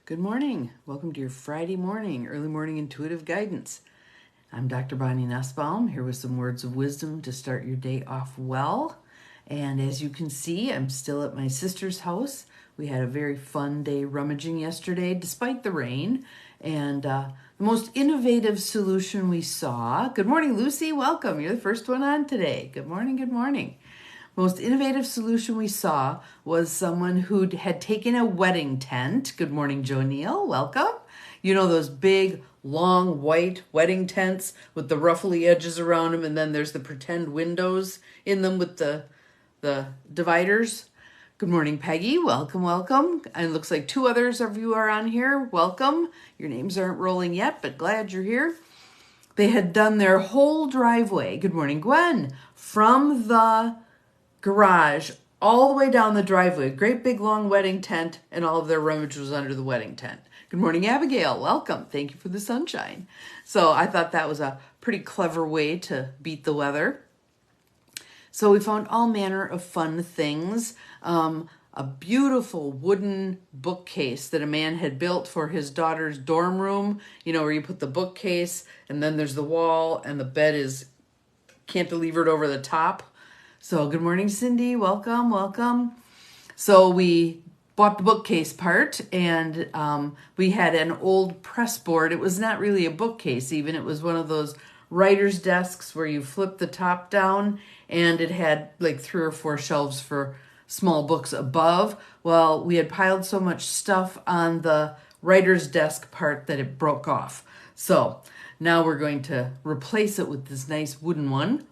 Good morning. Welcome to your Friday morning, early morning intuitive guidance. I'm Dr. Bonnie Nussbaum, here with some words of wisdom to start your day off well. And as you can see, I'm still at my sister's house. We had a very fun day rummaging yesterday, despite the rain. And the most innovative solution we saw, good morning, Lucy, welcome. You're the first one on today. Good morning, good morning. Most innovative solution we saw was someone who had taken a wedding tent. Good morning, Joe Neal. Welcome. You know those big, long, white wedding tents with the ruffly edges around them, and then there's the pretend windows in them with the dividers. Good morning, Peggy. Welcome, welcome. And it looks like two others of you are on here. Welcome. Your names aren't rolling yet, but glad you're here. They had done their whole driveway. Good morning, Gwen. From the garage all the way down the driveway. Great big long wedding tent, and all of their rummage was under the wedding tent. Good morning, Abigail. Welcome. Thank you for the sunshine. So I thought that was a pretty clever way to beat the weather. So we found all manner of fun things. A beautiful wooden bookcase that a man had built for his daughter's dorm room, you know, where you put the bookcase and then there's the wall and the bed is cantilevered over the top. So good morning, Cindy. Welcome, welcome. So we bought the bookcase part, and we had an old press board. It was not really a bookcase even. It was one of those writer's desks where you flip the top down, and it had like 3 or 4 shelves for small books above. Well, we had piled so much stuff on the writer's desk part that it broke off. So now we're going to replace it with this nice wooden one,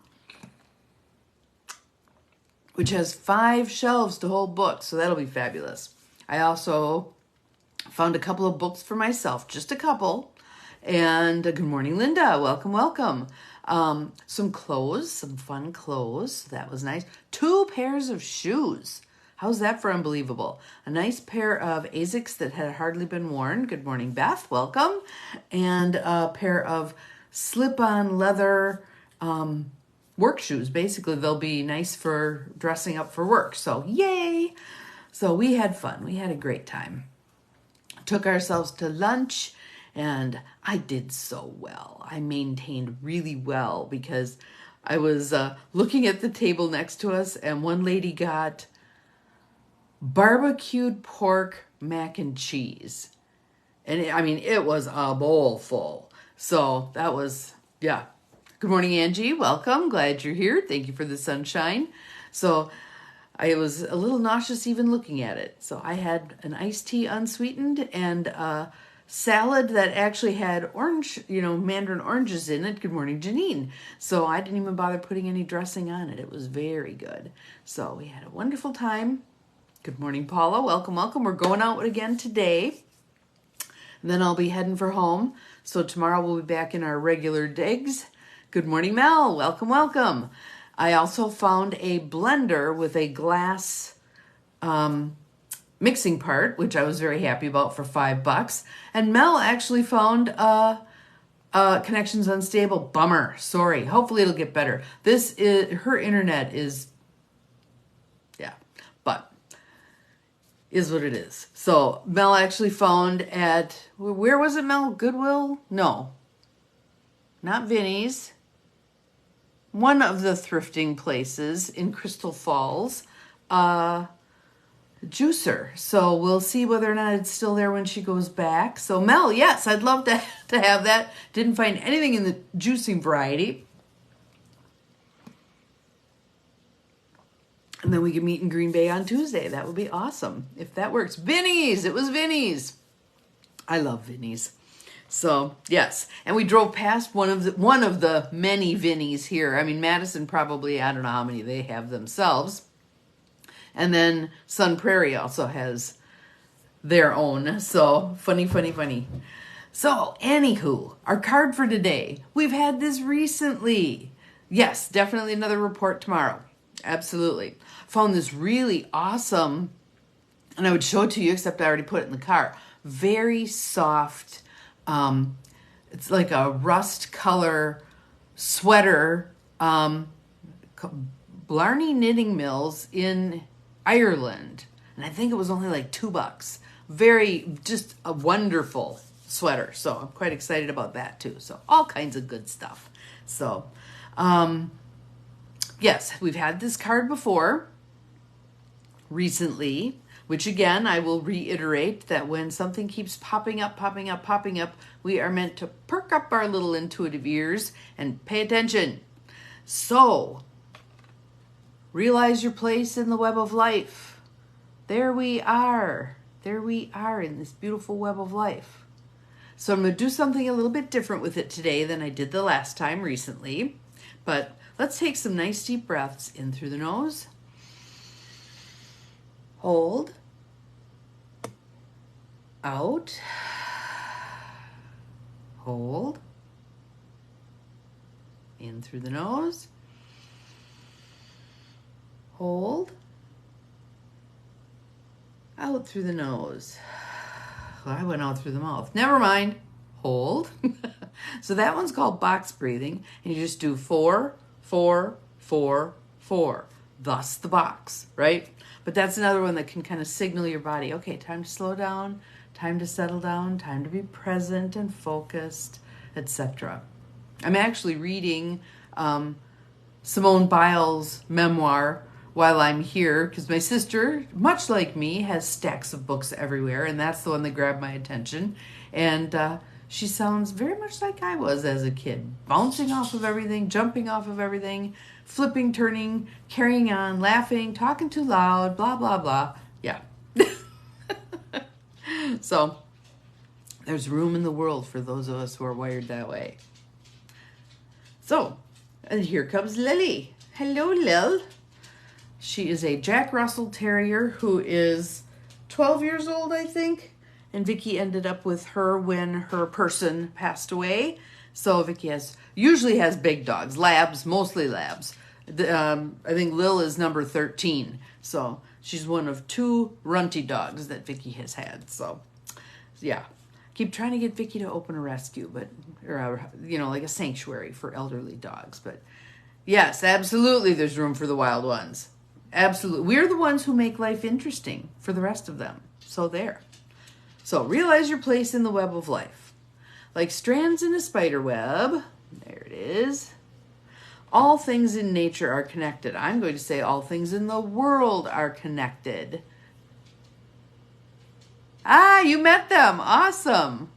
which has 5 shelves to hold books, so that'll be fabulous. I also found a couple of books for myself, just a couple. And good morning, Linda. Welcome, welcome. Some clothes, some fun clothes. That was nice. 2 pairs of shoes. How's that for unbelievable? A nice pair of Asics that had hardly been worn. Good morning, Beth. Welcome. And a pair of slip-on leather work shoes. Basically, they'll be nice for dressing up for work. So yay! So we had fun. We had a great time. Took ourselves to lunch, and I did so well. I maintained really well because I was looking at the table next to us, and one lady got barbecued pork mac and cheese. And it was a bowl full. So that was, yeah. Good morning, Angie. Welcome. Glad you're here. Thank you for the sunshine. So I was a little nauseous even looking at it. So I had an iced tea unsweetened and a salad that actually had orange, mandarin oranges in it. Good morning, Janine. So I didn't even bother putting any dressing on it. It was very good. So we had a wonderful time. Good morning, Paula. Welcome, welcome. We're going out again today. And then I'll be heading for home. So tomorrow we'll be back in our regular digs. Good morning, Mel. Welcome, welcome. I also found a blender with a glass mixing part, which I was very happy about for $5. And Mel actually found connections unstable. Bummer. Sorry. Hopefully it'll get better. Her internet is, yeah, but is what it is. So Mel actually found at, where was it, Mel? Goodwill? No, not Vinnie's. One of the thrifting places in Crystal Falls, juicer. So we'll see whether or not it's still there when she goes back. So Mel, yes, I'd love to have that. Didn't find anything in the juicing variety. And then we can meet in Green Bay on Tuesday. That would be awesome if that works. Vinnie's. It was Vinnie's. I love Vinnie's. So yes, and we drove past one of the many Vinnies here. I mean, Madison probably, I don't know how many they have themselves, and then Sun Prairie also has their own. So funny. So anywho, our card for today. We've had this recently. Yes, definitely another report tomorrow. Absolutely. Found this really awesome, and I would show it to you, except I already put it in the car. Very soft. It's like a rust color sweater. Blarney Knitting Mills in Ireland. And I think it was only like $2. just a wonderful sweater. So I'm quite excited about that too. So all kinds of good stuff. So, yes, we've had this card before recently, which again, I will reiterate that when something keeps popping up, we are meant to perk up our little intuitive ears and pay attention. So, realize your place in the web of life. There we are. There we are in this beautiful web of life. So I'm going to do something a little bit different with it today than I did the last time recently. But let's take some nice deep breaths in through the nose. Hold. Out. Hold. In through the nose. Hold. Out through the nose. Well, I went out through the mouth. Never mind. Hold. So that one's called box breathing. And you just do 4, 4, 4, 4. Thus the box, right? But that's another one that can kind of signal your body, okay, time to slow down, time to settle down, time to be present and focused, etc. I'm actually reading Simone Biles' memoir while I'm here, because my sister, much like me, has stacks of books everywhere, and that's the one that grabbed my attention. And she sounds very much like I was as a kid, bouncing off of everything, jumping off of everything, flipping, turning, carrying on, laughing, talking too loud, blah, blah, blah. Yeah. So there's room in the world for those of us who are wired that way. So, and here comes Lily. Hello, Lil. She is a Jack Russell Terrier who is 12 years old, I think. And Vicky ended up with her when her person passed away. So Vicky usually has big dogs, labs, mostly labs. I think Lil is number 13. So she's one of 2 runty dogs that Vicky has had. So yeah, keep trying to get Vicky to open a rescue, or like a sanctuary for elderly dogs. But yes, absolutely, there's room for the wild ones. Absolutely. We're the ones who make life interesting for the rest of them. So there. So realize your place in the web of life. Like strands in a spider web. There it is. All things in nature are connected. I'm going to say all things in the world are connected. Ah, you met them. Awesome.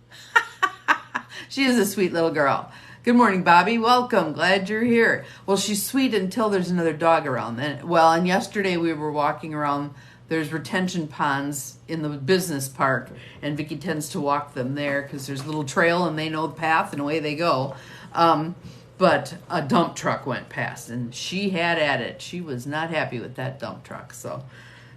She is a sweet little girl. Good morning, Bobby. Welcome. Glad you're here. Well, she's sweet until there's another dog around. And yesterday we were walking around. There's retention ponds in the business park, and Vicky tends to walk them there because there's a little trail and they know the path and away they go. But a dump truck went past and she had at it. She was not happy with that dump truck. So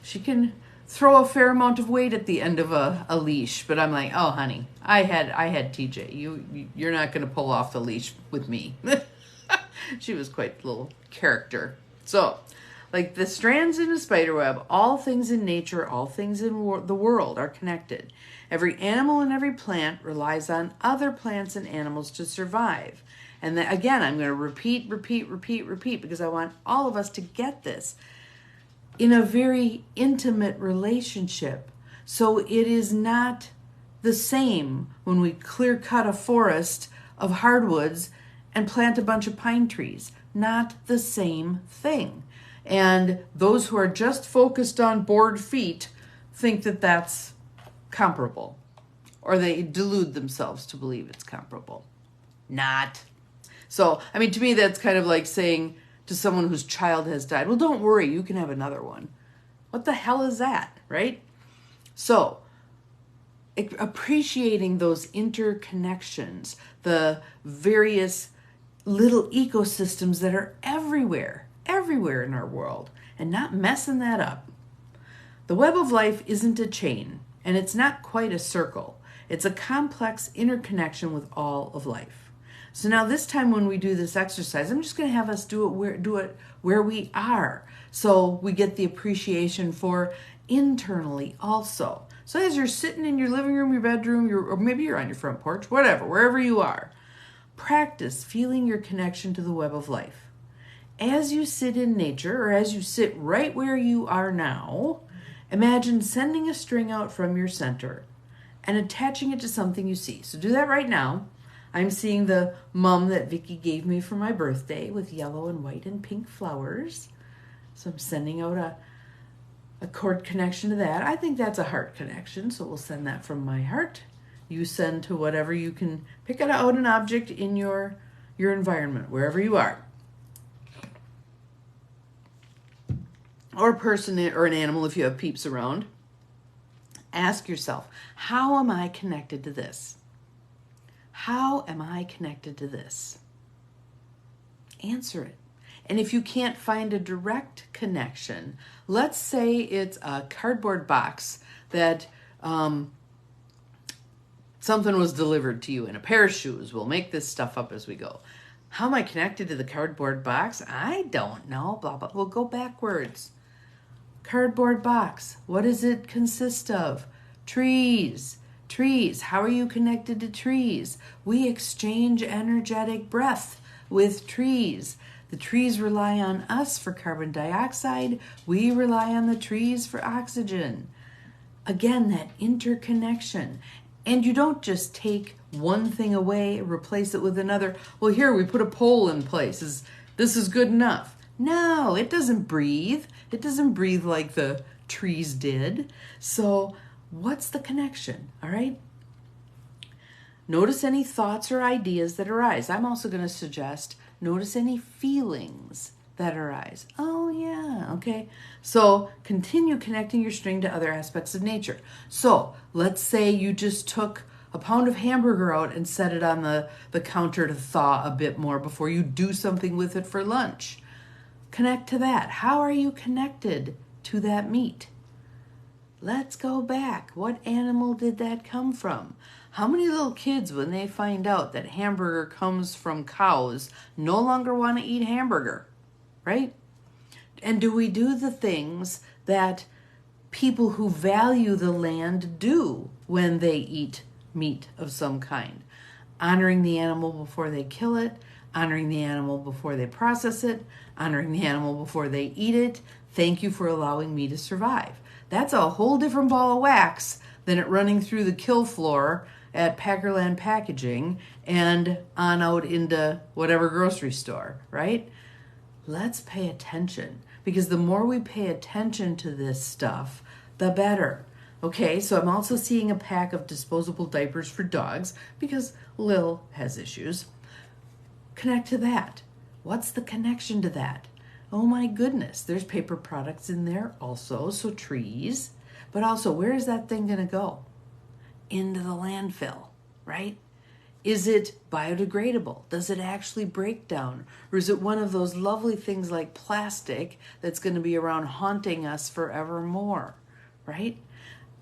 she can throw a fair amount of weight at the end of a leash. But I'm like, oh, honey, I had TJ. You're not going to pull off the leash with me. She was quite a little character. So, like the strands in a spider web, all things in nature, all things in the world are connected. Every animal and every plant relies on other plants and animals to survive. And then, again, I'm going to repeat, because I want all of us to get this. In a very intimate relationship. So it is not the same when we clear cut a forest of hardwoods and plant a bunch of pine trees. Not the same thing. And those who are just focused on bored feet think that that's comparable. Or they delude themselves to believe it's comparable. Not. So, I mean, to me, that's kind of like saying to someone whose child has died, well, don't worry, you can have another one. What the hell is that, right? So, appreciating those interconnections, the various little ecosystems that are everywhere in our world, and not messing that up. The web of life isn't a chain, and it's not quite a circle. It's a complex interconnection with all of life. So now this time when we do this exercise, I'm just going to have us do it where we are. So we get the appreciation for internally also. So as you're sitting in your living room, your bedroom, or maybe you're on your front porch, whatever, wherever you are, practice feeling your connection to the web of life. As you sit in nature, or as you sit right where you are now, Imagine sending a string out from your center and attaching it to something you see. So do that right now. I'm seeing the mum that Vicki gave me for my birthday with yellow and white and pink flowers. So I'm sending out a cord connection to that. I think that's a heart connection, so we'll send that from my heart. You send to whatever you can. Pick out an object in your environment, wherever you are. Or a person or an animal if you have peeps around. Ask yourself, how am I connected to this? How am I connected to this? Answer it. And if you can't find a direct connection, let's say it's a cardboard box that something was delivered to you in a pair of shoes. We'll make this stuff up as we go. How am I connected to the cardboard box? I don't know. Blah, blah. We'll go backwards. Cardboard box. What does it consist of? Trees. Trees. How are you connected to trees? We exchange energetic breath with trees. The trees rely on us for carbon dioxide. We rely on the trees for oxygen. Again, that interconnection. And you don't just take one thing away, replace it with another. Well, here we put a pole in place. This is good enough. No, it doesn't breathe. It doesn't breathe like the trees did. So what's the connection? All right. Notice any thoughts or ideas that arise. I'm also going to suggest notice any feelings that arise. Oh, yeah. Okay. So continue connecting your string to other aspects of nature. So let's say you just took a pound of hamburger out and set it on the counter to thaw a bit more before you do something with it for lunch. Connect to that. How are you connected to that meat? Let's go back. What animal did that come from? How many little kids, when they find out that hamburger comes from cows, no longer want to eat hamburger, right? And do we do the things that people who value the land do when they eat meat of some kind? Honoring the animal before they kill it, honoring the animal before they process it, honoring the animal before they eat it. Thank you for allowing me to survive. That's a whole different ball of wax than it running through the kill floor at Packerland Packaging and on out into whatever grocery store, right? Let's pay attention, because the more we pay attention to this stuff, the better. Okay, so I'm also seeing a pack of disposable diapers for dogs because Lil has issues. Connect to that. What's the connection to that? Oh my goodness, there's paper products in there also, so trees. But also, where is that thing going to go? Into the landfill, right? Is it biodegradable? Does it actually break down? Or is it one of those lovely things like plastic that's going to be around haunting us forevermore, right?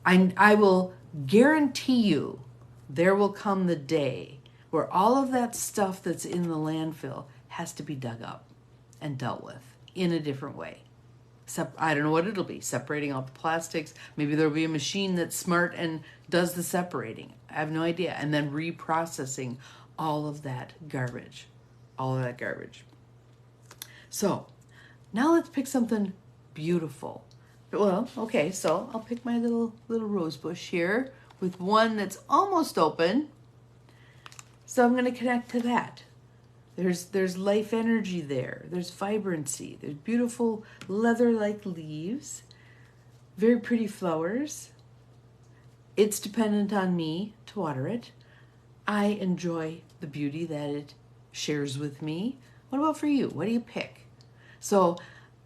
I will guarantee you there will come the day where all of that stuff that's in the landfill has to be dug up and dealt with in a different way. I don't know what it'll be, separating out the plastics. Maybe there'll be a machine that's smart and does the separating. I have no idea. And then reprocessing all of that garbage. So now let's pick something beautiful. Well, okay, so I'll pick my little rose bush here with one that's almost open. So I'm going to connect to that. There's life energy there. There's vibrancy. There's beautiful leather-like leaves. Very pretty flowers. It's dependent on me to water it. I enjoy the beauty that it shares with me. What about for you? What do you pick? So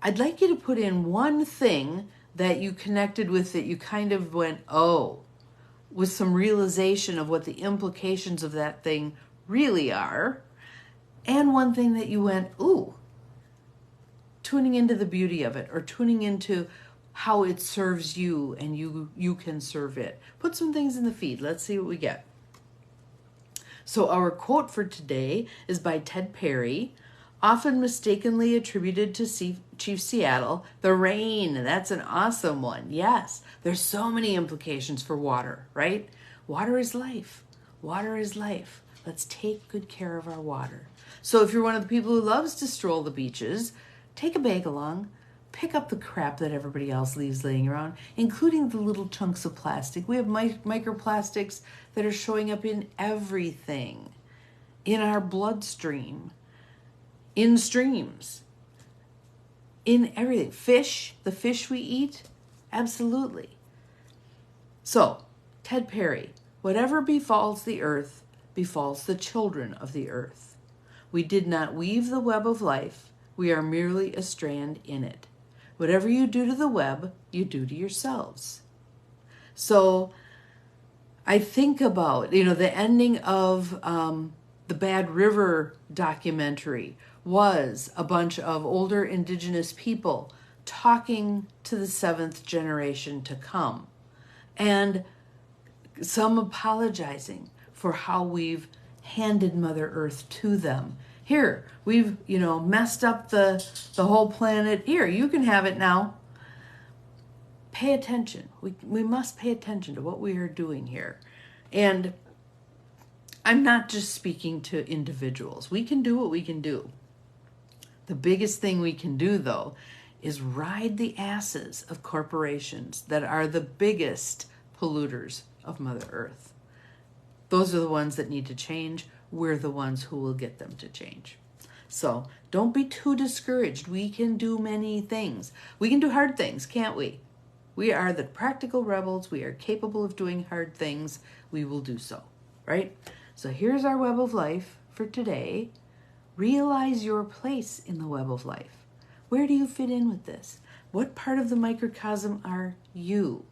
I'd like you to put in one thing that you connected with that you kind of went, oh, with some realization of what the implications of that thing really are. And one thing that you went, ooh, tuning into the beauty of it, or tuning into how it serves you and you can serve it. Put some things in the feed. Let's see what we get. So our quote for today is by Ted Perry, often mistakenly attributed to Chief Seattle. The rain, that's an awesome one. Yes, there's so many implications for water, right? Water is life. Water is life. Let's take good care of our water. So if you're one of the people who loves to stroll the beaches, take a bag along, pick up the crap that everybody else leaves laying around, including the little chunks of plastic. We have microplastics that are showing up in everything, in our bloodstream, in streams, in everything. Fish, the fish we eat, absolutely. So, Ted Perry, whatever befalls the earth befalls the children of the earth. We did not weave the web of life. We are merely a strand in it. Whatever you do to the web, you do to yourselves. So I think about, the ending of the Bad River documentary was a bunch of older indigenous people talking to the seventh generation to come, and some apologizing for how we've handed Mother Earth to them. Here, we've, messed up the whole planet. Here, you can have it now. Pay attention. We must pay attention to what we are doing here. And I'm not just speaking to individuals. We can do what we can do. The biggest thing we can do, though, is ride the asses of corporations that are the biggest polluters of Mother Earth. Those are the ones that need to change. We're the ones who will get them to change. So don't be too discouraged. We can do many things. We can do hard things, can't we? We are the practical rebels. We are capable of doing hard things. We will do so, right? So here's our web of life for today. Realize your place in the web of life. Where do you fit in with this? What part of the microcosm are you?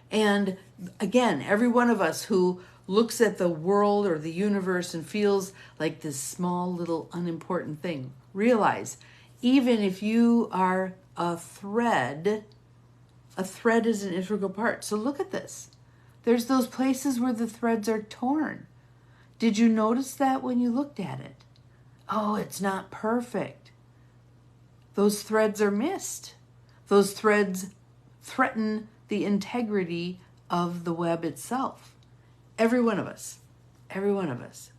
And again, every one of us who looks at the world or the universe and feels like this small little unimportant thing, realize even if you are a thread is an integral part. So look at this. There's those places where the threads are torn. Did you notice that when you looked at it? Oh, it's not perfect. Those threads are missed. Those threads threaten the integrity of the web itself. Every one of us,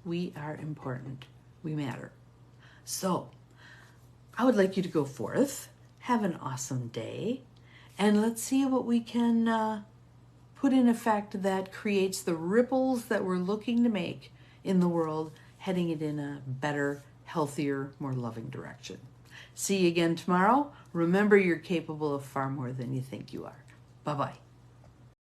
we are important. We matter. So, I would like you to go forth, have an awesome day, and let's see what we can put in effect that creates the ripples that we're looking to make in the world, heading it in a better, healthier, more loving direction. See you again tomorrow. Remember, you're capable of far more than you think you are. Bye-bye.